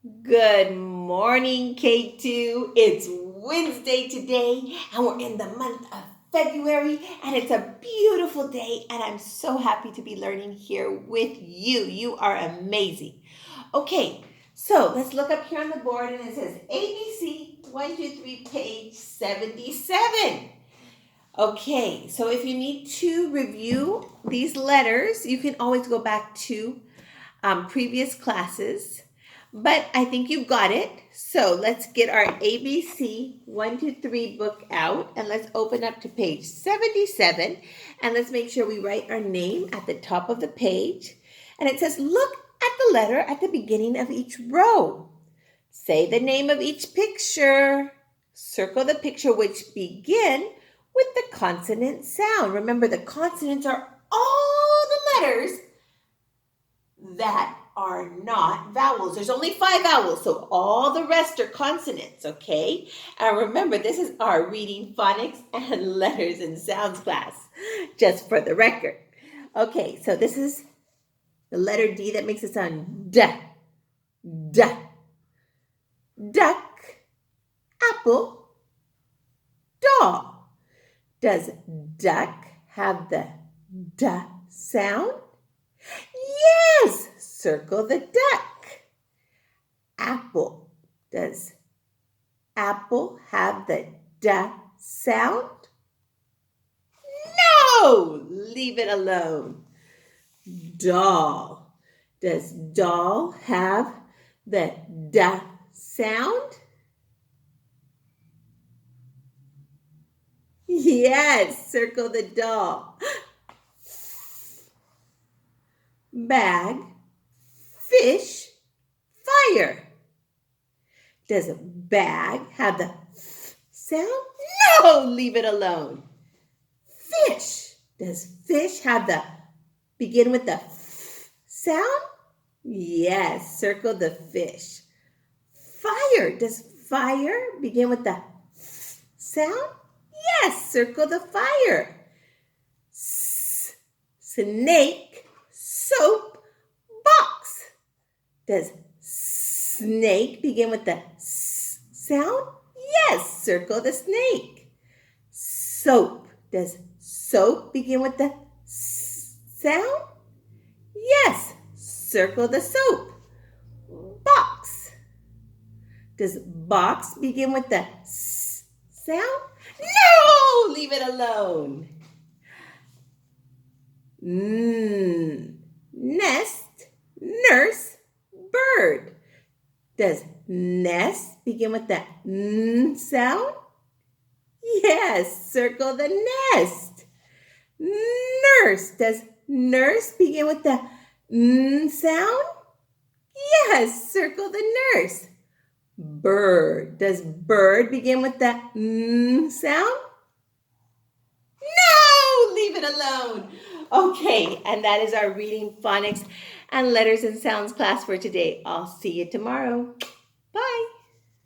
Good morning, K2. It's Wednesday today, and we're in the month of February, and it's a beautiful day, and I'm so happy to be learning here with you. You are amazing. Okay, so let's look up here on the board, and it says ABC 123, page 77. Okay, so if you need to review these letters, you can always go back to previous classes, but I think you've got it. So let's get our ABC 123 book out and let's open up to page 77 and let's make sure we write our name at the top of the page. And it says, look at the letter at the beginning of each row. Say the name of each picture. Circle the picture which begin with the consonant sound. Remember, the consonants are all the letters that are not vowels. There's only 5 vowels, so all the rest are consonants, okay? And remember, this is our reading phonics and letters and sounds class, just for the record. Okay, so this is the letter D that makes it sound D, D. Duck, apple, dog. Does duck have the D sound? Yes, circle the duck. Apple. Does apple have the D sound? No, leave it alone. Doll. Does doll have the D sound? Yes, circle the doll. Bag, fish, fire. Does a bag have the sound? No, leave it alone. Fish. Does fish have the begin with the sound? Yes, circle the fish. Fire. Does fire begin with the sound? Yes, circle the fire. Snake, soap, box. Does snake begin with the sound? Yes, circle the snake. Soap. Does soap begin with the sound? Yes, circle the soap. Box. Does box begin with the sound? No, leave it alone. Nest, nurse, bird. Does nest begin with the sound? Yes, circle the nest. Nurse. Does nurse begin with the sound? Yes, circle the nurse. Bird. Does bird begin with the sound? No, leave it alone. Okay, and that is our reading phonics and letters and sounds class for today. I'll see you tomorrow. Bye.